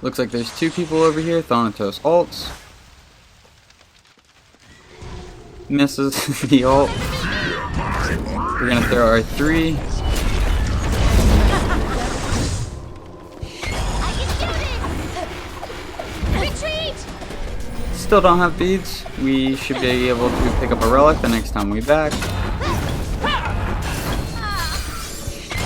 Looks like there's two people over here. Thanatos ults. Misses the ult. We're gonna throw our 3. Still don't have beads. We should be able to pick up a relic the next time we back.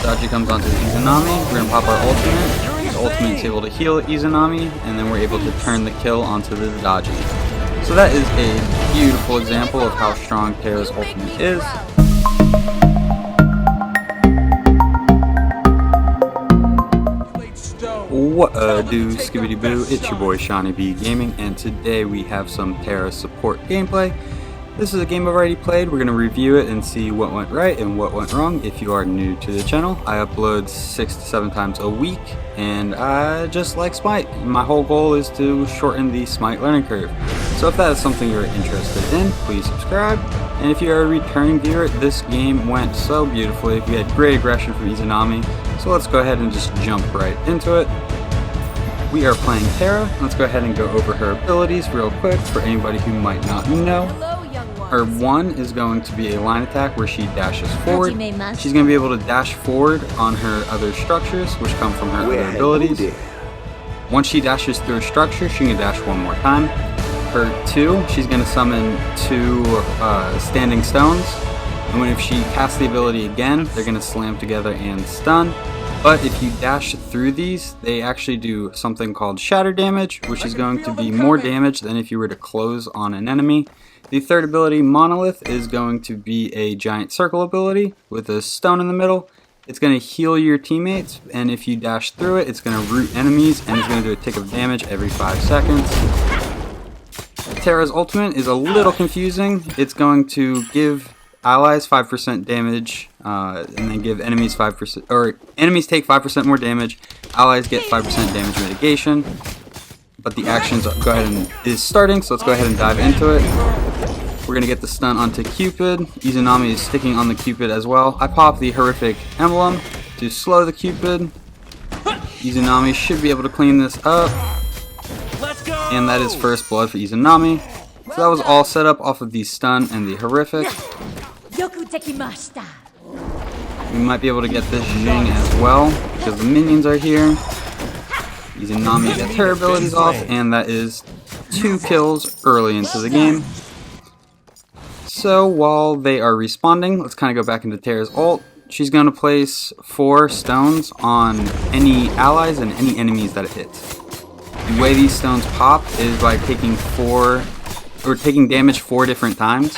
Daji comes onto Izanami. We're gonna pop our ultimate. The ultimate is able to heal Izanami, and then we're able to turn the kill onto the Daji. So that is a beautiful example of how strong Terra's ultimate is. What do, skibbity boo, it's your boy Seanyb Gaming, and today we have some Terra support gameplay. This is a game I've already played. We're going to review it and see what went right and what went wrong. If you are new to the channel, I upload 6 to 7 times a week, and I just like Smite. My whole goal is to shorten the Smite learning curve. So if that is something you're interested in, please subscribe. And if you're a returning viewer, this game went so beautifully. We had great aggression from Izanami, so let's go ahead and just jump right into it. We are playing Terra. Let's go ahead and go over her abilities real quick for anybody who might not know. Her 1 is going to be a line attack where she dashes forward. She's going to be able to dash forward on her other structures, which come from her other abilities. Once she dashes through a structure, she can dash 1 more time. Her 2, she's going to summon 2 standing stones. And if she casts the ability again, they're going to slam together and stun. But if you dash through these, they actually do something called shatter damage, which is going to be more damage than if you were to close on an enemy. The third ability, Monolith, is going to be a giant circle ability with a stone in the middle. It's going to heal your teammates, and if you dash through it, it's going to root enemies, and it's going to do a tick of damage every 5 seconds. Terra's ultimate is a little confusing. It's going to give allies 5% damage, and then give enemies 5%, or enemies take 5% more damage, allies get 5% damage mitigation. But the actions go ahead and is starting, so let's go ahead and dive into it. We're gonna get the stun onto Cupid. Izanami is sticking on the Cupid as well. I pop the horrific emblem to slow the Cupid. Izanami should be able to clean this up. And that is first blood for Izanami. So that was all set up off of the stun and the horrific. We might be able to get this Jing as well, because the minions are here. Izanami gets her abilities off, and that is 2 kills early into the game. So while they are responding, let's kind of go back into Terra's ult. She's going to place 4 stones on any allies and any enemies that it hits. The way these stones pop is by taking damage 4 different times.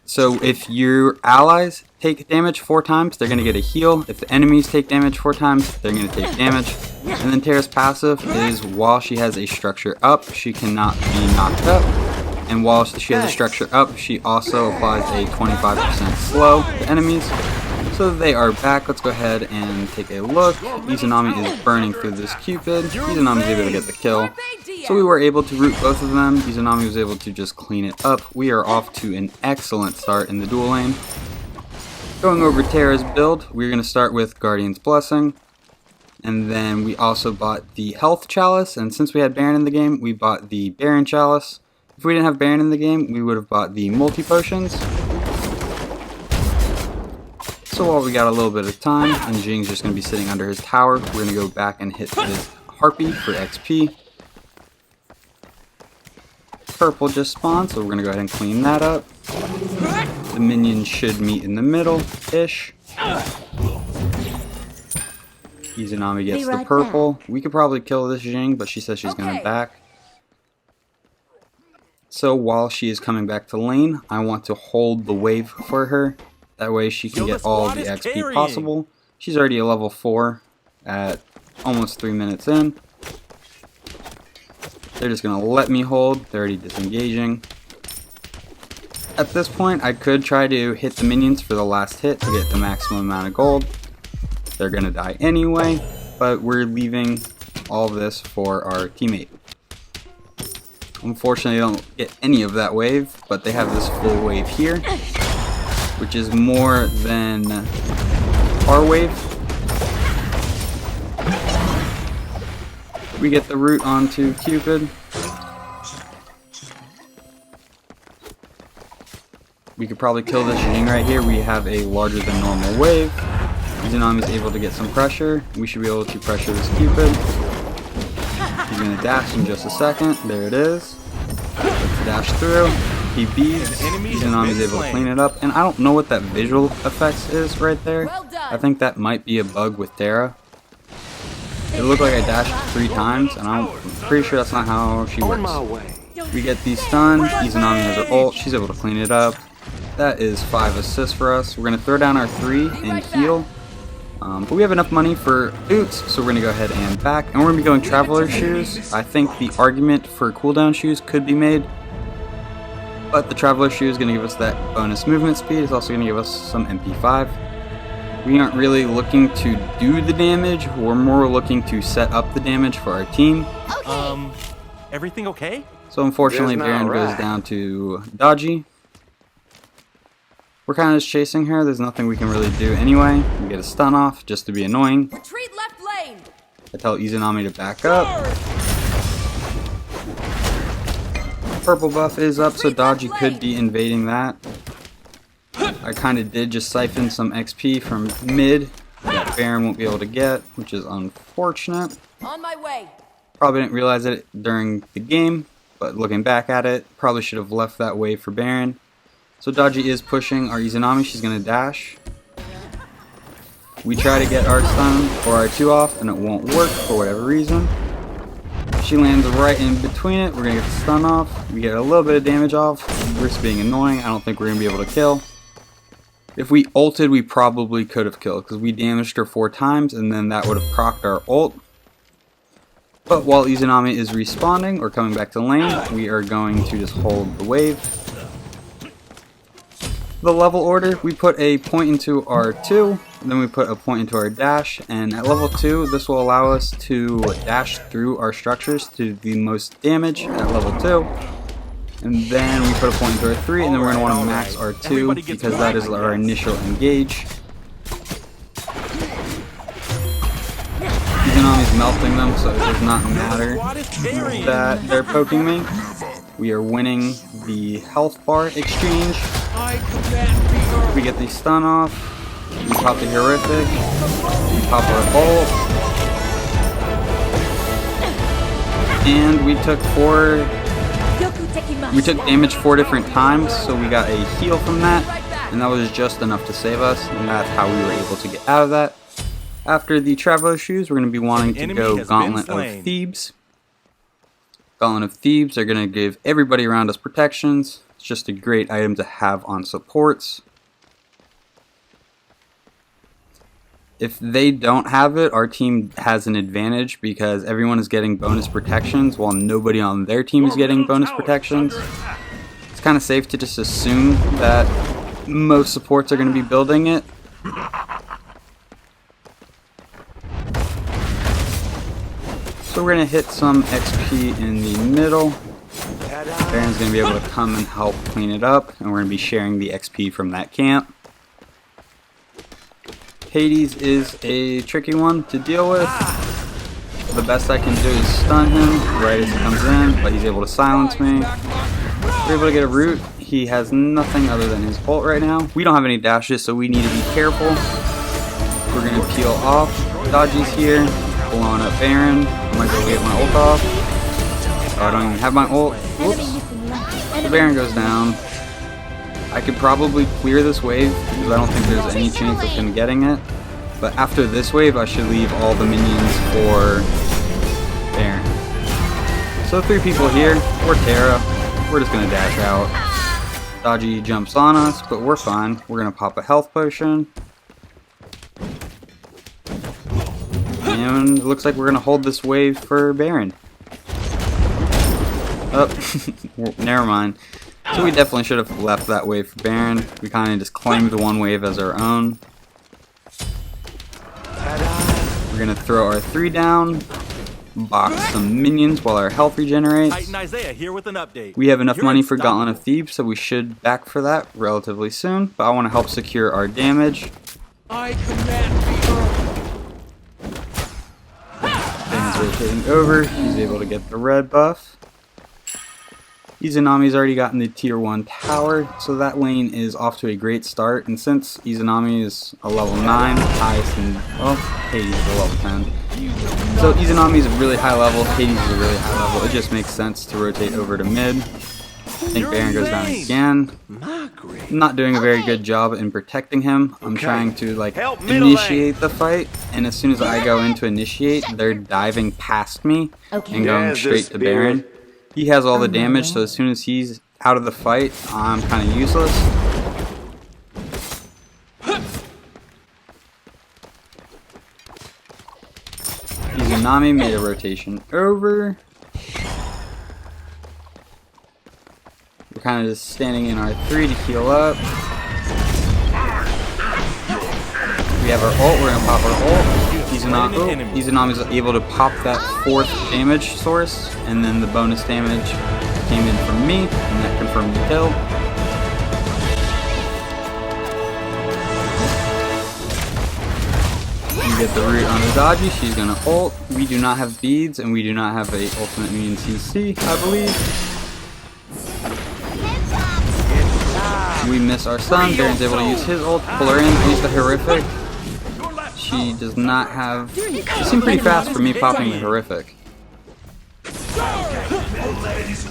So if your allies take damage 4 times, they're going to get a heal. If the enemies take damage 4 times, they're going to take damage. And then Terra's passive is while she has a structure up, she cannot be knocked up. And while she has a structure up, she also applies a 25% slow to enemies. So they are back. Let's go ahead and take a look. Izanami is burning through this Cupid. Izanami is able to get the kill. So we were able to root both of them. Izanami was able to just clean it up. We are off to an excellent start in the duel lane. Going over Terra's build, we're going to start with Guardian's Blessing. And then we also bought the Health Chalice. And since we had Baron in the game, we bought the Baron Chalice. If we didn't have Baron in the game, we would have bought the Multi-Potions. So while we got a little bit of time, and Jing's just going to be sitting under his tower, we're going to go back and hit his Harpy for XP. Purple just spawned, so we're going to go ahead and clean that up. The minions should meet in the middle-ish. Izanami gets the purple. We could probably kill this Jing, but she says she's going to back. So while she is coming back to lane, I want to hold the wave for her. That way she can get all the XP possible. She's already a level 4 at almost 3 minutes in. They're just going to let me hold. They're already disengaging. At this point, I could try to hit the minions for the last hit to get the maximum amount of gold. They're going to die anyway, but we're leaving all of this for our teammate. Unfortunately, they don't get any of that wave, but they have this full wave here, which is more than our wave. We get the root onto Cupid. We could probably kill this Jing right here. We have a larger than normal wave. Seanyb is able to get some pressure. We should be able to pressure this Cupid. He's going to dash in just a second. There it is. Let's dash through. He beats. Seanyb is able to clean it up. And I don't know what that visual effects is right there. I think that might be a bug with Terra. It looked like I dashed 3 times, and I'm pretty sure that's not how she works. We get the stun. Seanyb has her ult. She's able to clean it up. That is 5 assists for us. We're going to throw down our 3 and heal. But we have enough money for boots, so we're going to go ahead and back. And we're going to be going Traveler Shoes. I think the argument for cooldown shoes could be made. But the Traveler Shoe is going to give us that bonus movement speed. It's also going to give us some MP5. We aren't really looking to do the damage. We're more looking to set up the damage for our team. Everything okay? So unfortunately, Baron goes down to Dodgy. We're kind of just chasing her. There's nothing we can really do anyway. We get a stun off just to be annoying. Retreat left lane. I tell Seanyb to back up. Purple buff is up, so Dodgy could be invading that. I kind of did just siphon some XP from mid that Baron won't be able to get, which is unfortunate. On my way. Probably didn't realize it during the game, but looking back at it, probably should have left that wave for Baron. So Dodgy is pushing our Seanyb. She's going to dash. We try to get our stun or our 2 off, and it won't work for whatever reason. She lands right in between it. We're going to get the stun off. We get a little bit of damage off. Risk being annoying. I don't think we're going to be able to kill. If we ulted, we probably could have killed, because we damaged her 4 times, and then that would have procced our ult. But while Seanyb is respawning or coming back to lane, we are going to just hold the wave. The level order, we put a point into our 2, and then we put a point into our dash, and at level 2 this will allow us to dash through our structures to the most damage at level 2, and then we put a point into our 3, and then we're going to want to max our 2 because that is our initial engage. Seanyb is melting them, so it does not matter that they're poking me. We are winning the health bar exchange. We get the stun off. We pop the horrific. We pop our ult. And we took damage 4 different times, so we got a heal from that, and that was just enough to save us, and that's how we were able to get out of that. After the Traveler Shoes, we're going to be wanting to go Gauntlet of Thebes. Gauntlet of Thebes are going to give everybody around us protections. It's just a great item to have on supports. If they don't have it, our team has an advantage because everyone is getting bonus protections while nobody on their team is getting bonus protections. It's kind of safe to just assume that most supports are going to be building it. So we're going to hit some XP in the middle. Baron's going to be able to come and help clean it up, and we're going to be sharing the XP from that camp. Hades is a tricky one to deal with. The best I can do is stun him right as he comes in, but he's able to silence me. We're able to get a root. He has nothing other than his ult right now. We don't have any dashes, so we need to be careful. We're going to peel off. Dodgy's here, blowing up Baron. I might go get my ult off. Oh, I don't even have my ult. Whoops. The Baron goes down. I could probably clear this wave because I don't think there's any chance of him getting it. But after this wave, I should leave all the minions for Baron. So 3 people here. We're Terra. We're just going to dash out. Dodgy jumps on us, but we're fine. We're going to pop a health potion. And it looks like we're going to hold this wave for Baron. Oh, never mind. So we definitely should have left that wave for Baron. We kind of just claimed the one wave as our own. We're going to throw our 3 down, box some minions while our health regenerates. Here with an update. We have enough money for Gauntlet of Thebes, so we should back for that relatively soon. But I want to help secure our damage. I command the earth. Baron's rotating over, he's able to get the red buff. Izanami's already gotten the tier 1 tower, so that lane is off to a great start. And since Izanami is a level 9, highest in, well, Hades is a level 10. So Izanami is a really high level, Hades is a really high level. It just makes sense to rotate over to mid. I think Baron goes down again. I'm not doing a very good job in protecting him. I'm trying to like initiate the fight, and as soon as I go in to initiate, they're diving past me and going straight to Baron. He has all the damage, so as soon as he's out of the fight, I'm kind of useless. Izanami made a rotation over. We're kind of just standing in our 3 to heal up. We have our ult, we're going to pop our ult. Izanami is able to pop that 4th damage source, and then the bonus damage came in from me, and that confirmed the kill. You get the root on the dodgy, she's going to ult. We do not have beads, and we do not have a ultimate immune CC, I believe. We miss our stun. Baron's able to use his ult, pull her in, use the horrific. She does not have... She seemed pretty fast for me popping the horrific.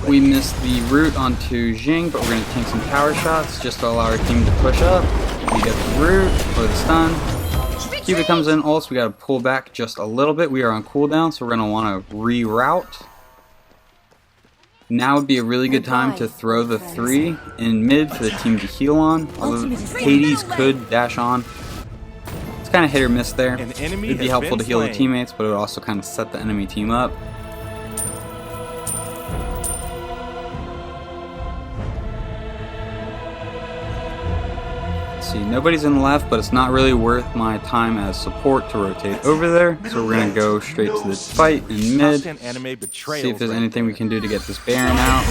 We missed the root onto Jing, but we're going to tank some tower shots just to allow our team to push up. We get the root, or the stun. Cuba comes in, ults, we got to pull back just a little bit. We are on cooldown, so we're going to want to reroute. Now would be a really good time to throw the 3 in mid for the team to heal on. Although Hades could dash on. It's kind of hit or miss there. It'd be helpful to heal the teammates, but it would also kind of set the enemy team up. See, nobody's in the left, but it's not really worth my time as support to rotate over there, so we're going to go straight to this fight in mid, see if there's anything we can do to get this Baron out.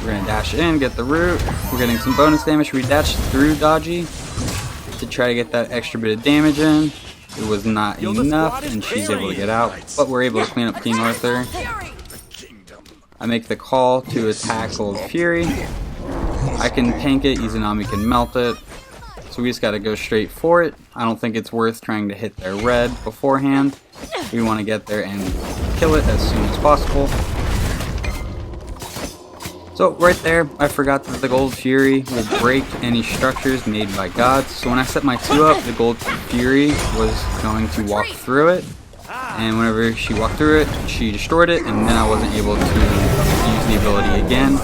We're going to dash in, get the root, we're getting some bonus damage. We dashed through dodgy to try to get that extra bit of damage in. It was not enough, and she's able to get out, but we're able to clean up King Arthur. I make the call to attack Gold Fury. I can tank it, Izanami can melt it, so we just gotta go straight for it. I don't think it's worth trying to hit their red beforehand. We want to get there and kill it as soon as possible. So right there, I forgot that the Gold Fury will break any structures made by gods. So when I set my 2 up, the Gold Fury was going to walk through it, and whenever she walked through it, she destroyed it, and then I wasn't able to use the ability again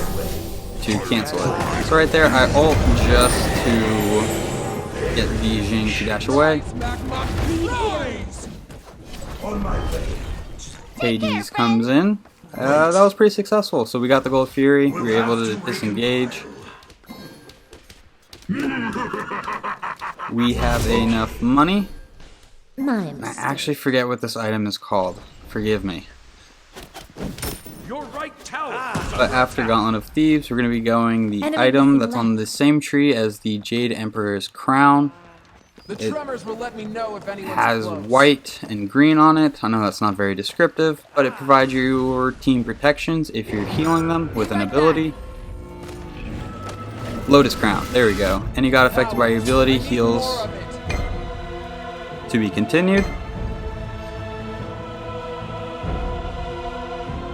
to cancel it. So right there, I ult just to get the Jing to dash away. Hades comes in. That was pretty successful. So we got the Gold Fury. We were able to disengage. We have enough money. I actually forget what this item is called. Forgive me. But after Gauntlet of Thebes, we're going to be going the item that's on the same tree as the Jade Emperor's crown. It has white and green on it. I know that's not very descriptive, but it provides your team protections if you're healing them with an ability. Lotus crown, there we go. Any god affected by your ability heals. To be continued.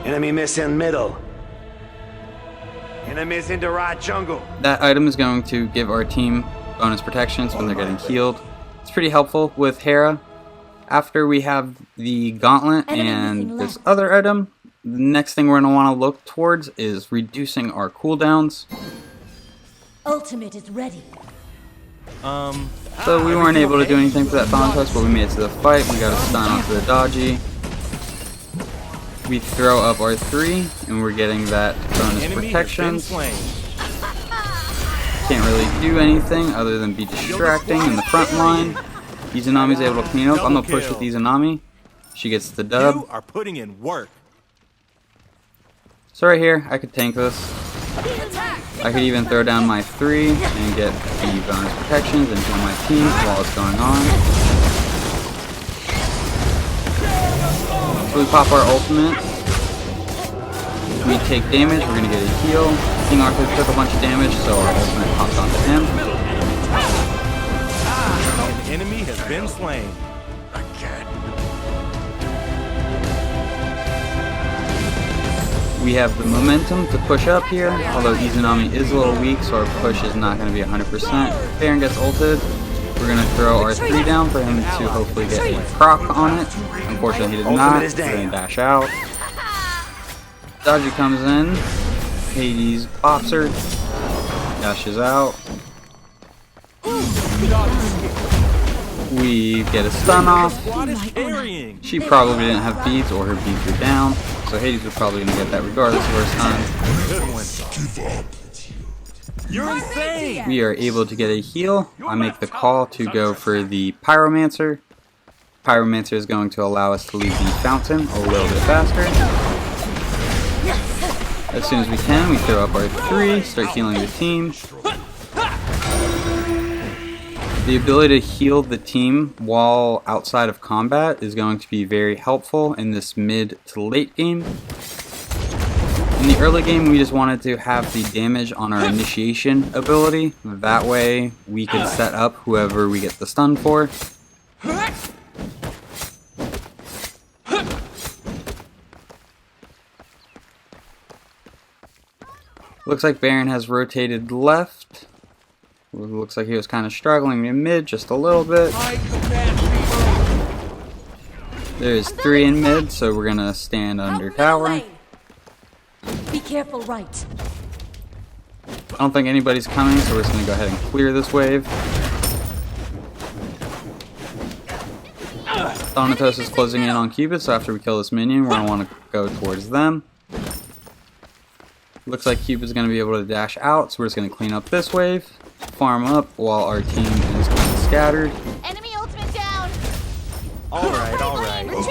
Enemy missing middle. Enemies in the right jungle. That item is going to give our team bonus protections when they're getting healed. It's pretty helpful with Terra. After we have the Gauntlet and this other item, the next thing we're going to want to look towards is reducing our cooldowns. Ultimate is ready. So we weren't able to do anything for that Thanatos, but we made it to the fight. We got a stun onto the dodgy. We throw up our 3, and we're getting that bonus protections. Can't really do anything other than be distracting in the front line. Izanami's able to clean up. I'm gonna push with Izanami. She gets the dub. You are putting in work. So right here, I could tank this. I could even throw down my 3 and get the bonus protections and heal my team while it's going on. So we pop our ultimate. We take damage, we're gonna get a heal. King Arthur took a bunch of damage, so our ultimate pops onto him. An enemy has been slain. We have the momentum to push up here, although Izanami is a little weak, so our push is not going to be 100%. Baron gets ulted. We're going to throw our 3 down for him to hopefully get a proc on it. Unfortunately, he did not. We're going to dash out. Dodgy comes in. Hades pops her. Dashes out. We get a stun off. She probably didn't have beads, or her beads were down. So Hades was probably going to get that regardless of her stun. You're insane! We are able to get a heal. I make the call to go for the Pyromancer. Pyromancer is going to allow us to leave the fountain a little bit faster. As soon as we can, we throw up our 3, start healing the team. The ability to heal the team while outside of combat is going to be very helpful in this mid to late game. In the early game, we just wanted to have the damage on our initiation ability. That way, we could set up whoever we get the stun for. Looks like Baron has rotated left. Looks like he was kind of struggling in mid just a little bit. There's 3 in mid, so we're gonna stand under tower. Be careful, right. I don't think anybody's coming, so we're just gonna go ahead and clear this wave. Thanatos is closing in on Cupid, so after we kill this minion, we're gonna want to go towards them. Looks like Cupid's gonna be able to dash out, so we're just gonna clean up this wave. Farm up while our team is kind of scattered. Enemy ultimate down. Alright.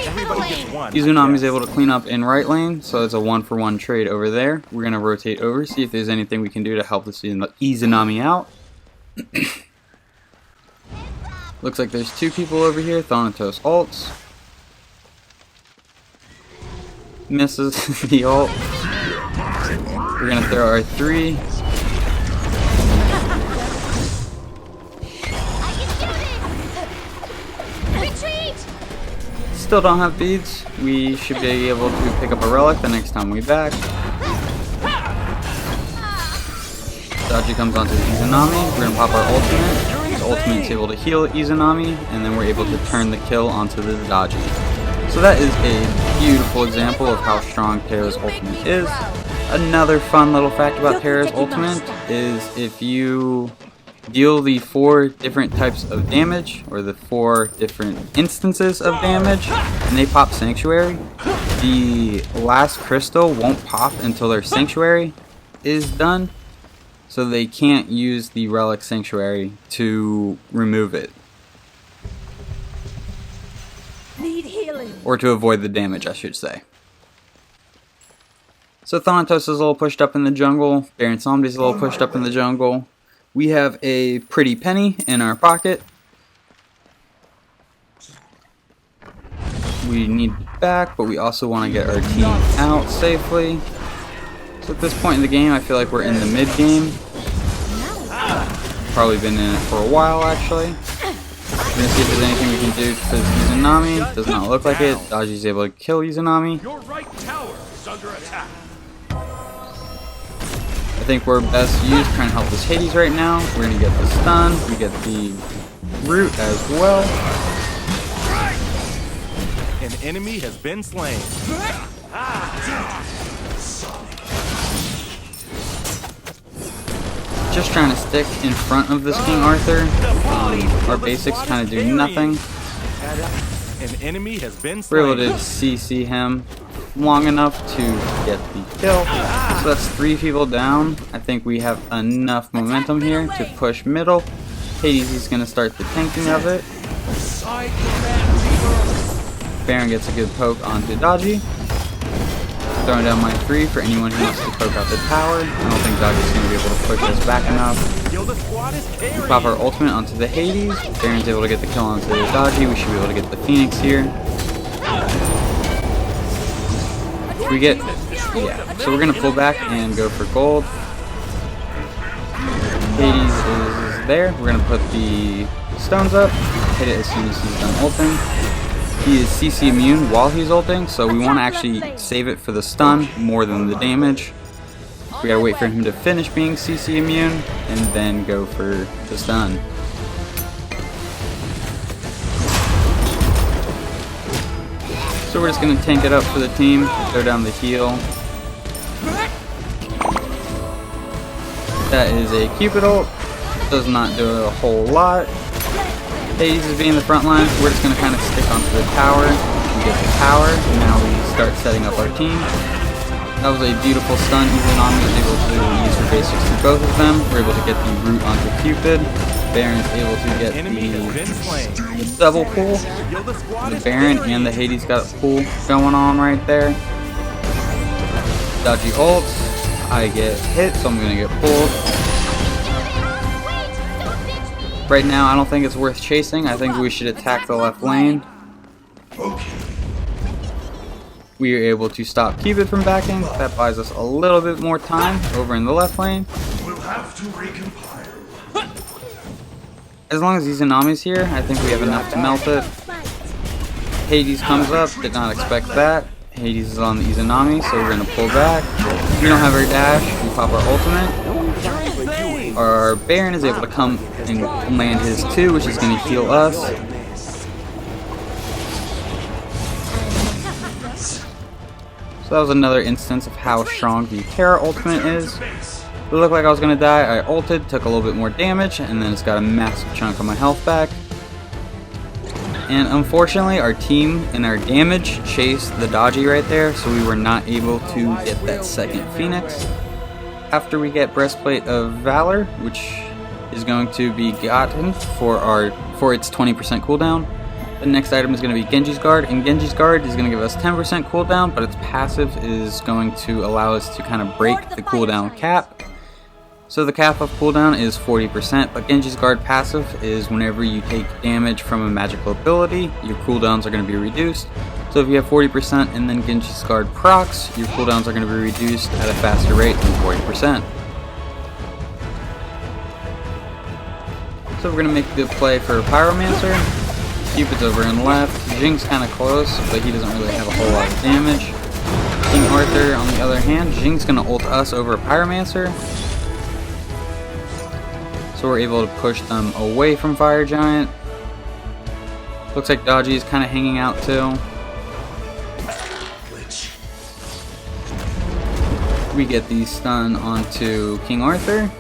Everybody gets one. Izanami is able to clean up in right lane, so it's a 1-for-1 trade over there. We're going to rotate over, see if there's anything we can do to help this Izanami out. Looks like there's 2 people over here. Thanatos ults. Misses the ult. We're going to throw our 3. Still don't have beads. We should be able to pick up a relic the next time we back. Dodgy comes onto Izanami. We're gonna pop our ultimate. His ultimate is able to heal Izanami, and then we're able to turn the kill onto the Dodgy. So that is a beautiful example of how strong Terra's ultimate is. Another fun little fact about Terra's ultimate is if you deal the 4 different types of damage, or the 4 different instances of damage, and they pop Sanctuary, the last crystal won't pop until their Sanctuary is done, so they can't use the Relic Sanctuary to remove it. Need healing. Or to avoid the damage, I should say. So Thanatos is a little pushed up in the jungle, Baron Zombie's a little pushed up in the jungle. We have a pretty penny in our pocket. We need back, but we also want to get our team out safely. So at this point in the game, I feel like we're in the mid game. Probably been in it for a while, actually. We're going to see if there's anything we can do to Izanami. Does not look like it. Dodgy's able to kill Izanami. Your right tower is under attack. I think we're best used trying to help this Hades right now. We're going to get the stun. We get the root as well. An enemy has been slain. Just trying to stick in front of this King Arthur. Our basics kind of do nothing. An enemy has been We're slain. able to CC him long enough to get the kill. So that's 3 people down. I think we have enough momentum here to push middle. Hades is going to start the tanking of it. Baron gets a good poke onto Dodgy. Throwing down my 3 for anyone who wants to poke out the tower. I don't think Dodgy's going to be able to push us back enough. Yo, the squad is We pop our ultimate onto the Hades. Baron's able to get the kill onto the Dodgy. We should be able to get the Phoenix here. we get, yeah, so we're gonna pull back and go for gold. Hades is there. We're gonna put the stones up, hit it as soon as he's done ulting. He is CC immune while he's ulting, so we want to actually save it for the stun more than the damage. We gotta wait for him to finish being CC immune and then go for the stun. So we're just gonna tank it up for the team, throw down the heal. That is a Cupid ult. Does not do a whole lot. Hades is being the front line. We're just going to kind of stick onto the tower and get the tower. Now we start setting up our team. That was a beautiful stun. Izanami was able to use her basics to both of them. We're able to get the root onto Cupid. Baron's able to get the double pull. The Baron and the Hades got a pull going on right there. Dodgy ults. I get hit, so I'm going to get pulled. Right now, I don't think it's worth chasing. I think we should attack the left lane. We are able to stop Cupid from backing. That buys us a little bit more time over in the left lane. We'll have to recompile. As long as Izanami's here, I think we have enough to melt it. Hades comes up, did not expect that. Hades is on the Izanami, so we're going to pull back. We don't have our dash, we pop our ultimate. Our Baron is able to come and land his 2, which is going to heal us. So that was another instance of how strong the Terra ultimate is. It looked like I was going to die. I ulted, took a little bit more damage, and then it's got a massive chunk of my health back. And unfortunately, our team and our damage chased the dodgy right there, so we were not able to get that second Phoenix. After we get Breastplate of Valor, which is going to be gotten for its 20% cooldown, the next item is going to be Genji's Guard, and Genji's Guard is going to give us 10% cooldown, but its passive is going to allow us to kind of break the cooldown cap. So the cap of cooldown is 40%, but Genji's Guard passive is whenever you take damage from a magical ability, your cooldowns are going to be reduced. So if you have 40% and then Genji's Guard procs, your cooldowns are going to be reduced at a faster rate than 40%. So we're going to make a good play for Pyromancer. Cupid's over in left. Jing's kind of close, but he doesn't really have a whole lot of damage. King Arthur, on the other hand, Jing's going to ult us over Pyromancer. So we're able to push them away from Fire Giant. Looks like Dodgy is kind of hanging out too. We get the stun onto King Arthur.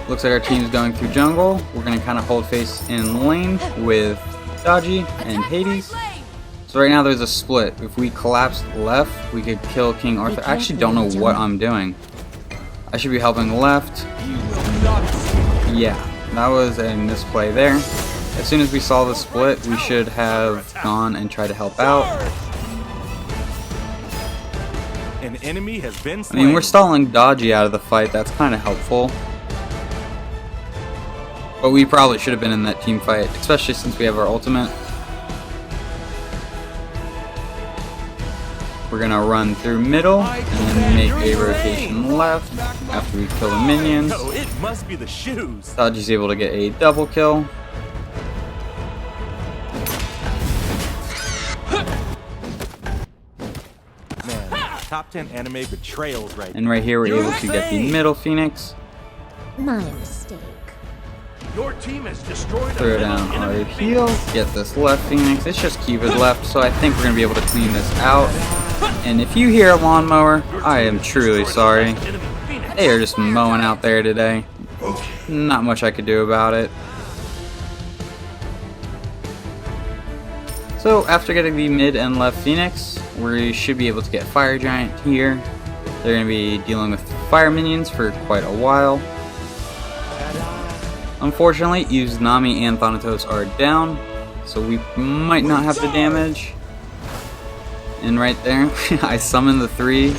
Looks like our team's going through jungle. We're going to kind of hold face in lane with Dodgy and Hades. So right now there's a split. If we collapse left, we could kill King Arthur. I actually don't know what I'm doing. I should be helping left. Yeah, that was a misplay there. As soon as we saw the split, we should have gone and tried to help out. An enemy has been I slain. mean, we're stalling Dodgy out of the fight. That's kind of helpful. But we probably should have been in that team fight, especially since we have our ultimate. We're going to run through middle and then make a rotation left after we kill the minions. Oh, it must be the shoes. Dodgy's able to get a double kill. Man, top 10 anime betrayals right And right here we're able to get the middle Phoenix. My mistake. Your team has destroyed Throw down our heal. Get this left Phoenix. It's just Cupid left, so I think we're going to be able to clean this out. And if you hear a lawnmower, I am truly sorry. They are just mowing out there today. Not much I could do about it. So after getting the mid and left Phoenix, we should be able to get Fire Giant here. They're going to be dealing with fire minions for quite a while. Unfortunately, Izanami and Thanatos are down, so we might not have the damage. And right there, I summon the 3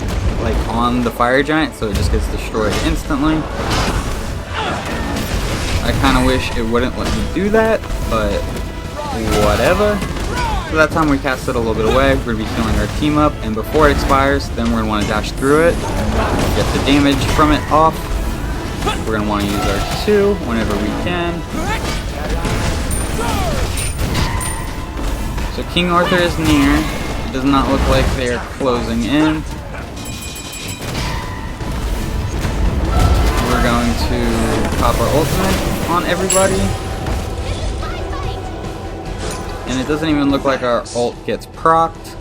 like on the Fire Giant, so it just gets destroyed instantly. I kind of wish it wouldn't let me do that, but whatever. So that time we cast it a little bit away. We're going to be healing our team up, and before it expires, then we're going to want to dash through it, get the damage from it off. We're going to want to use our 2 whenever we can. So King Arthur is near. It does not look like they are closing in. We're going to pop our ultimate on everybody. And it doesn't even look like our ult gets procced.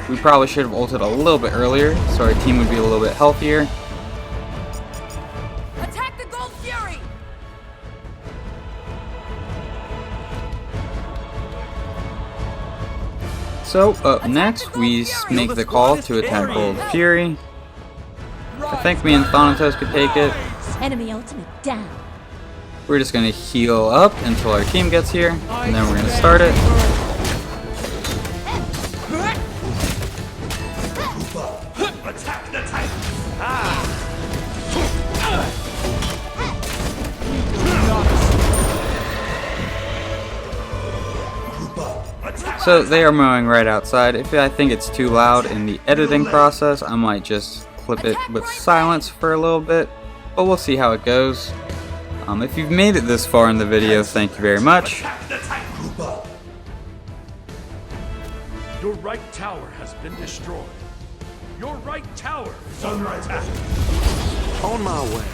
We probably should have ulted a little bit earlier, so our team would be a little bit healthier. Attack the Gold Fury! So up next, we make the call to attack Gold Fury. I think me and Thanatos could take it. Enemy ultimate down. We're just going to heal up until our team gets here, and then we're going to start it. Attack the Titan! So they are mowing right outside. If I think it's too loud in the editing process, I might just clip it with silence for a little bit, but we'll see how it goes. If you've made it this far in the video, thank you very much. Your right tower has been destroyed. Your right tower is under attack. On my way.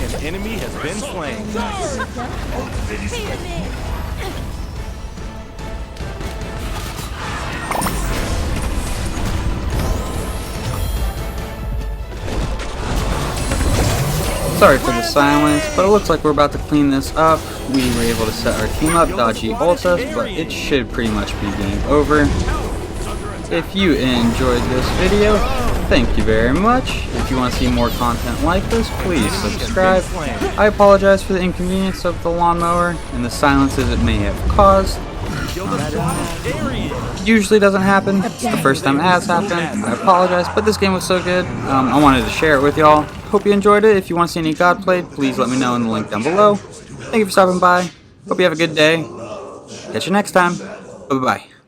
An enemy has been slain. Sorry for the silence, but it looks like we're about to clean this up. We were able to set our team up, dodgy ult us, but it should pretty much be game over. If you enjoyed this video, thank you very much. If you want to see more content like this, please subscribe. I apologize for the inconvenience of the lawnmower and the silences it may have caused. Usually doesn't happen. It's the first time it has happened. I apologize, but this game was so good. I wanted to share it with y'all. Hope you enjoyed it. If you want to see any God played, please let me know in the link down below. Thank you for stopping by. Hope you have a good day. Catch you next time. Bye-bye.